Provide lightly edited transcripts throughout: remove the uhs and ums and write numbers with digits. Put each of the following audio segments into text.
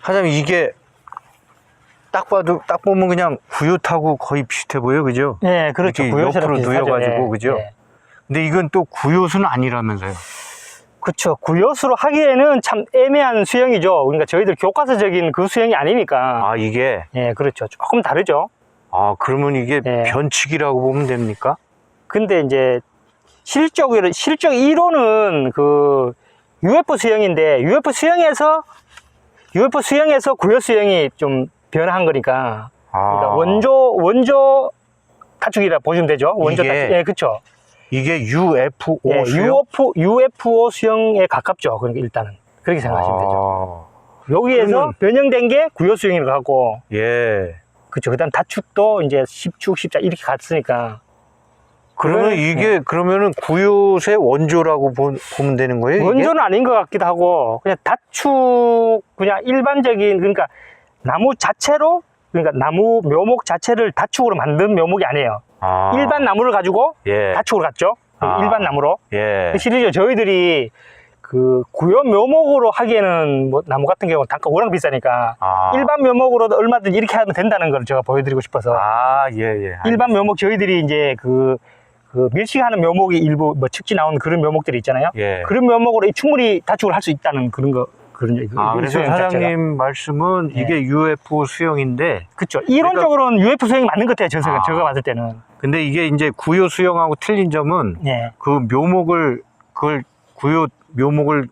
하자면 이게 딱 보면 그냥 구요타고 거의 비슷해 보여, 그죠? 네, 그렇죠. 옆으로 놓여가지고, 예, 그죠? 예. 근데 이건 또 구요수는 아니라면서요? 그렇죠. 구요수로 하기에는 참 애매한 수형이죠. 그러니까 저희들 교과서적인 그 수형이 아니니까. 아, 이게? 예, 그렇죠. 조금 다르죠. 아, 그러면 이게 예. 변칙이라고 보면 됩니까? 근데 이제 실적 이론은 그 UFO 수형인데 UFO 수형에서 구요 수형이 좀 변화한 거니까. 그러니까 아, 원조 가축이라 보시면 되죠. 원조 이게 가축. 예, 그렇죠. 이게 UFO 예, 수요? UFO 수형에 가깝죠. 그러니까 일단은 그렇게 생각하시면 되죠. 여기에서 그러면- 변형된 게 구요 수형이라고 하고, 예. 그렇죠. 그다음 다축도 이제 10축, 10자 이렇게 갔으니까. 그러면 이게, 그러면은 구요의 원조라고 보면 되는 거예요? 이게? 원조는 아닌 것 같기도 하고, 그냥 다축, 그냥 일반적인, 그러니까 나무 자체로, 그러니까 나무 묘목 자체를 다축으로 만든 묘목이 아니에요. 아, 일반 나무를 가지고 예. 다축으로 갔죠. 아. 일반 나무로. 예. 실제로 저희들이 그 구요 묘목으로 하기에는 뭐 나무 같은 경우는 단가 워낙 비싸니까 아. 일반 묘목으로도 얼마든지 이렇게 하면 된다는 걸 제가 보여드리고 싶어서. 아, 예, 예. 일반 묘목 저희들이 이제 그 밀식하는 묘목이 일부 뭐 측지 나오는 그런 묘목들이 있잖아요. 예. 그런 묘목으로 충분히 다축을 할 수 있다는 그런 아, 그래서 수형 사장님 자체가. 말씀은 예. 이게 UFO 수형인데, 그렇죠. 이론적으로는 UFO 수형이 맞는 것 같아요. 아. 제가 봤을 때는. 근데 이게 이제 구요 수형하고 틀린 점은 예. 그 그걸 구요 묘목을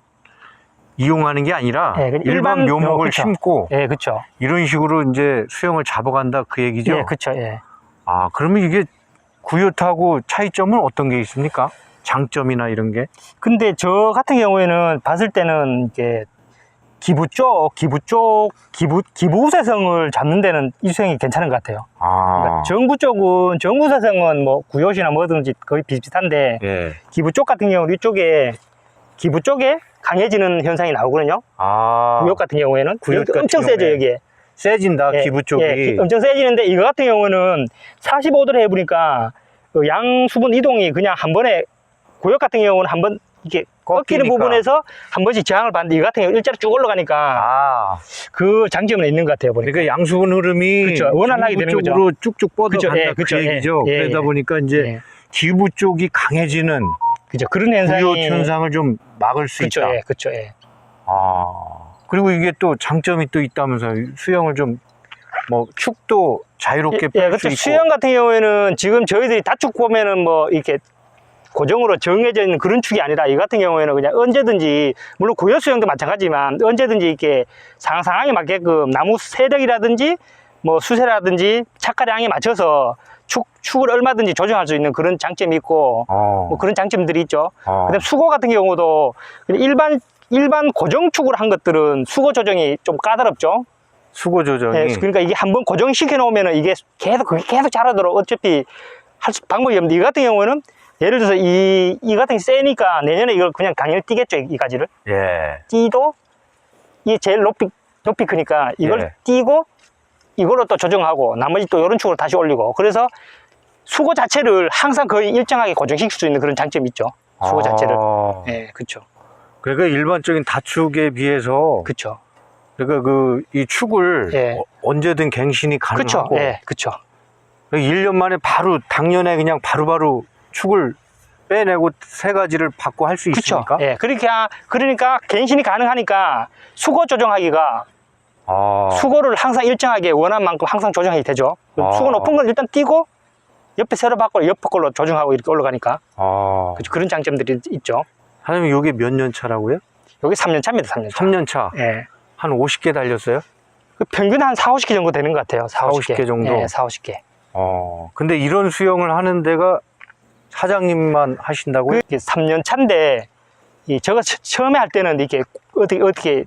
이용하는 게 아니라 예, 그 일반 묘목을 그쵸. 심고 예, 그렇죠. 이런 식으로 이제 수형을 잡아간다 그 얘기죠? 예, 그렇죠. 예. 아, 그러면 이게 구요타고 차이점은 어떤 게 있습니까? 장점이나 이런 게? 근데 저 같은 경우에는 봤을 때는 이제 기부 우세성을 잡는 데는 이 수형이 괜찮은 것 같아요. 그러니까 아, 정부 우세성은 뭐 구요시나 뭐든지 거의 비슷비슷한데 예. 기부 쪽 같은 경우는 기부 쪽에 강해지는 현상이 나오거든요. 아, 구요 같은 경우에는 구요 같은 엄청 세죠 경우에. 여기에. 세진다, 예, 기부 쪽이. 예, 엄청 세지는데 이거 같은 경우는 45도를 해보니까 그 양수분 이동이 그냥 한 번에, 구역 같은 경우는 한 번 이렇게 꺾이는 꺾이니까. 부분에서 한 번씩 저항을 받는데 이거 같은 경우 일자로 쭉 올라가니까 아, 그 장점은 있는 것 같아요. 보니까. 그러니까 양수분 흐름이 그쵸, 원활하게 되는 거죠. 쪽으로 쭉쭉 그쵸, 뻗어간다 예, 그 그쵸, 얘기죠. 예, 예, 그러다 예. 보니까 이제 예, 기부 쪽이 강해지는 그죠. 그런 현상이. 구요 현상을 좀 막을 수 그쵸, 있다. 예, 그쵸, 예. 아, 그리고 이게 또 장점이 또 있다면서 수영을 좀 뭐 축도 자유롭게 예, 뺄 수 그렇죠. 있고. 수영 같은 경우에는 지금 저희들이 다축 보면은 뭐 이렇게 고정으로 정해져 있는 그런 축이 아니라 이 같은 경우에는 그냥 언제든지, 물론 구요 수영도 마찬가지지만 언제든지 이렇게 상황에 맞게끔 나무 세력이라든지 뭐 수세라든지 착가량에 맞춰서 축을 얼마든지 조정할 수 있는 그런 장점이 있고 뭐 그런 장점들이 있죠. 그다음 수고 같은 경우도 그냥 일반 고정축으로 한 것들은 수고 조정이 좀 까다롭죠. 수고 조정이. 예, 그러니까 이게 한번 고정시켜 놓으면은 이게 그게 계속 자라도록 어차피 방법이 없는데, 이 같은 경우는 예를 들어서 이 같은 게 세니까 내년에 이걸 그냥 강연을 띄겠죠. 이 가지를 예. 띄도 이게 제일 높이 크니까 이걸 예. 띄고 이걸로 또 조정하고 나머지 또 이런 축으로 다시 올리고, 그래서 수고 자체를 항상 거의 일정하게 고정시킬 수 있는 그런 장점이 있죠. 수고 자체를. 예, 그렇죠. 그러니까 일반적인 다축에 비해서 그렇죠. 그러니까 이 축을 예. 언제든 갱신이 그렇죠. 가능하고 예, 그렇죠. 1년 만에 바로 당년에 그냥 바로바로 축을 빼내고 세 가지를 바꿔 할 수 그렇죠. 있으니까. 예, 그러니까 갱신이 가능하니까 수고 조정하기가, 수고를 항상 일정하게 원한 만큼 항상 조정이 되죠. 수고 높은 걸 일단 띄고 옆에 새로 바꿔 옆에 걸로 조정하고 이렇게 올라가니까. 그렇죠. 그런 장점들이 있죠. 하나님 이게 몇 년 차라고요? 여기 3년 차입니다. 3년 차. 3년 차. 예. 한 50개 달렸어요? 평균 한 4, 50개 정도 되는 것 같아요. 4, 50개 정도? 예, 4, 50개. 근데 이런 수영을 하는 데가 사장님만 하신다고요? 그게 3년 차인데, 제가 처음에 할 때는 이렇게 어떻게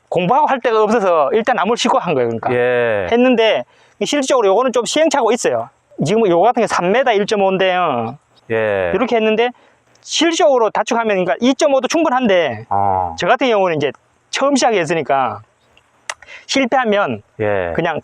공부하고 할 데가 없어서 일단 나무를 싣고 한 거예요. 그러니까. 예. 했는데, 실질적으로 요거는 좀 시행착오가 있어요. 지금 요거 같은 게 3m 1.5인데요. 예. 이렇게 했는데, 실질적으로 다축하면, 그러니까 2.5도 충분한데, 저 같은 경우는 이제 처음 시작했으니까, 실패하면 예. 그냥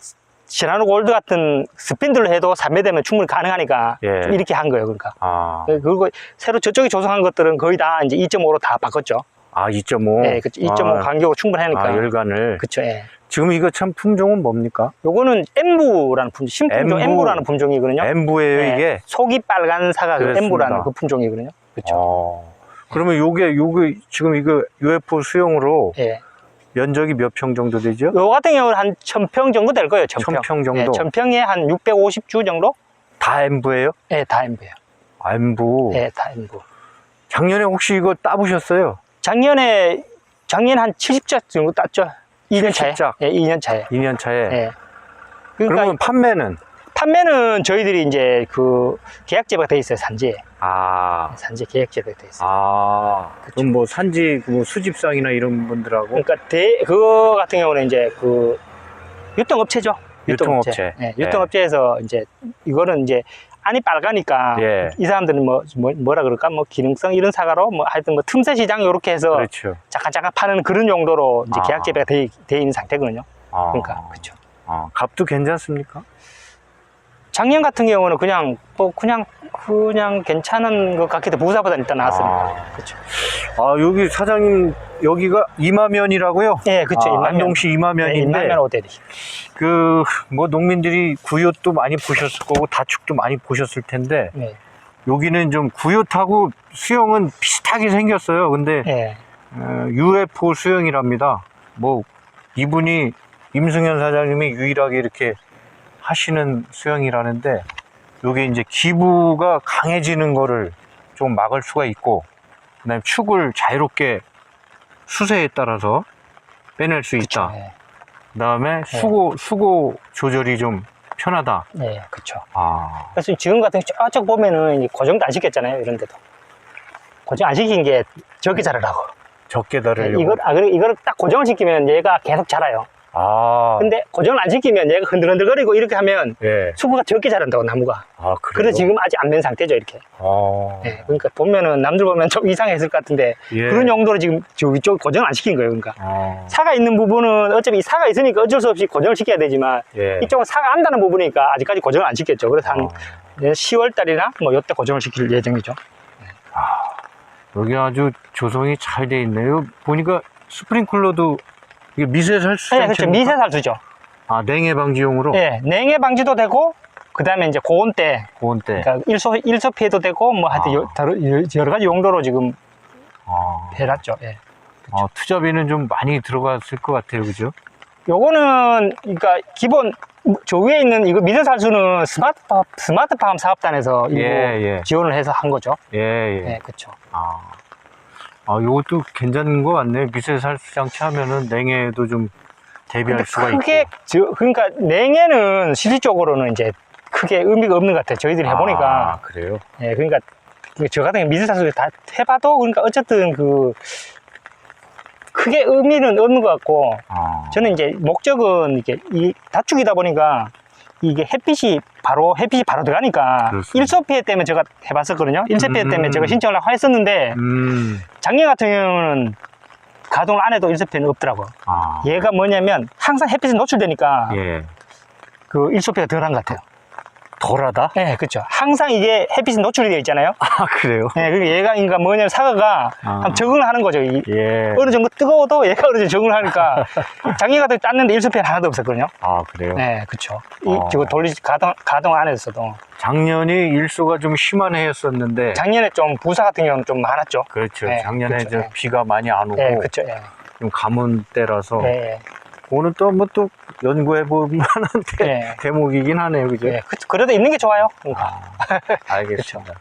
시나노 골드 같은 스핀들로 해도 3m면 충분히 가능하니까 예. 좀 이렇게 한 거예요. 그러니까. 아. 그리고 새로 저쪽에 조성한 것들은 거의 다 이제 2.5로 다 바꿨죠. 아, 2.5. 예, 그쵸. 2.5 간격으로 충분하니까. 아, 열간을. 그쵸, 예. 지금 이거 참 품종은 뭡니까? 요거는 엠부라는 품종, 신품종 엠부. 엠부라는 품종이거든요. 엠부예요, 예, 이게? 속이 빨간 사과 그 그렇습니다. 엠부라는 그 품종이거든요. 그쵸. 그러면 요게 지금 이거 UFO 수용으로 예. 면적이 몇 평 정도 되죠? 요 같은 경우는 한 1000평 정도 될 거예요, 1000평. 1000평 정도? 예, 1000평에 한 650주 정도? 다 엠부예요? 예, 다 엠부예요. 엠부. 예, 다 엠부. 작년에 혹시 이거 따보셨어요? 작년에 한 70자 정도 땄죠. 2년 차에. 70짝? 예, 2년 차에. 2년 차에. 예. 그러면 판매는? 판매는 저희들이 이제 그 계약 재배가 돼 있어요, 산지에. 아. 산지 계약 재배가 돼 있어요. 아. 그럼 뭐 산지 뭐 수집상이나 이런 분들하고? 그러니까 그거 같은 경우는 이제 그 유통업체죠. 유통업체. 예, 유통업체에서 이제 이거는 이제 안이 빨가니까 예. 이 사람들은 뭐라 그럴까? 뭐 기능성 이런 사과로 뭐 하여튼 뭐 틈새 시장 이렇게 해서 그렇죠. 잠깐 파는 그런 용도로 이제 아. 계약 재배가 돼 있는 상태거든요. 아. 그러니까 그렇죠. 아, 값도 괜찮습니까? 작년 같은 경우는 그냥 괜찮은 것 같기도 부사보다 일단 나왔으니까. 아. 그렇죠. 아, 여기 사장님, 여기가 이마면이라고요? 예, 그렇죠. 아, 이마면. 안동시 이마면인데, 이마면 오대리. 뭐 농민들이 구얏도 많이 보셨을 거고, 다축도 많이 보셨을 텐데, 예. 여기는 좀 구얏하고 수영은 비슷하게 생겼어요. 근데, 예. UFO 수영이랍니다. 뭐, 이분이, 임승현 사장님이 유일하게 이렇게 하시는 수영이라는데, 요게 이제 기부가 강해지는 거를 좀 막을 수가 있고, 그 다음에 축을 자유롭게 수세에 따라서 빼낼 수 있다. 예. 그 다음에 수고 조절이 좀 편하다. 예, 그렇죠. 아, 그래서 지금 같은 경우 쫙 보면은 고정도 안 시켰잖아요, 이런 데도. 고정 안 시킨 게 적게 자라라고. 적게 다르려고. 이걸 딱 고정을 시키면 얘가 계속 자라요. 아, 근데 고정을 안 시키면 얘가 흔들흔들거리고 이렇게 하면 예. 수부가 적게 자란다고, 나무가. 아, 그래요? 그래서 지금 아직 안 맨 상태죠, 이렇게. 아, 예, 그러니까 보면은 남들 보면 좀 이상했을 것 같은데 예. 그런 용도로 지금 저 위쪽 고정을 안 시킨 거예요, 그러니까. 아, 사가 있는 부분은 어차피 이 사가 있으니까 어쩔 수 없이 고정을 시켜야 되지만 예. 이쪽은 사가 안다는 부분이니까 아직까지 고정을 안 시켰죠. 그래서 한 아. 10월 달이나 뭐 이때 고정을 시킬 예정이죠. 여기 아주 조성이 잘 돼 있네요. 보니까 스프링클러도 이게 미세살수 네, 그렇죠. 미세살수죠. 아, 냉해 방지용으로? 네, 냉해 방지도 되고 그 다음에 이제 고온 때, 고온 때. 그러니까 일소 피해도 되고 뭐 하여튼 여러 가지 용도로 지금 아, 해놨죠. 예. 아, 투자비는 좀 많이 들어갔을 것 같아요. 그죠? 요거는 그러니까 기본 저 위에 있는 이거 미세살수는 스마트팜 사업단에서 일부 예. 지원을 해서 한 거죠. 예, 예. 네, 그렇죠. 아, 요것도 괜찮은 것 같네요. 미세살수 장치 하면은 냉해도 좀 대비할 수가 크게 있고. 그러니까 냉해는 실질적으로는 이제 크게 의미가 없는 것 같아요. 저희들이 해보니까. 아, 그래요? 예, 그러니까 저 같은 경우 미세살수 다 해봐도 그러니까 어쨌든 크게 의미는 없는 것 같고, 아, 저는 이제 목적은 이게 이 다축이다 보니까 이게 햇빛이 바로 들어가니까 그렇습니다. 일소 피해 때문에 제가 해봤었거든요. 일소 피해 때문에 제가 신청을 하고 했었는데 작년 같은 경우는 가동을 안 해도 일소 피해는 없더라고요. 아, 얘가 뭐냐면 항상 햇빛에 노출되니까 예. 그 일소 피해가 덜한 것 같아요. 덜하다? 네, 그렇죠. 항상 이게 햇빛에 노출이 되어 있잖아요. 아, 그래요? 네, 그리고 얘가 그러니까 뭐냐면 사과가 한번 적응을 하는 거죠. 예. 어느 정도 뜨거워도 얘가 어느 정도 적응을 하니까 작년 같은 땄는데 일소 피해 하나도 없었거든요. 아, 그래요? 네, 그렇죠. 이거 가동 안 했어도 작년이 일소가 좀 심한 해였었는데. 작년에 좀 부사 같은 경우는 좀 많았죠. 그렇죠. 네, 작년에 그렇죠. 네. 비가 많이 안 오고. 네, 그렇죠. 예. 좀 가문 때라서. 네, 오늘 또 뭐 또 연구해 볼 만한 네. 대목이긴 하네요. 그죠? 예. 그래도 있는 게 좋아요. 그러니까. 알겠습니다.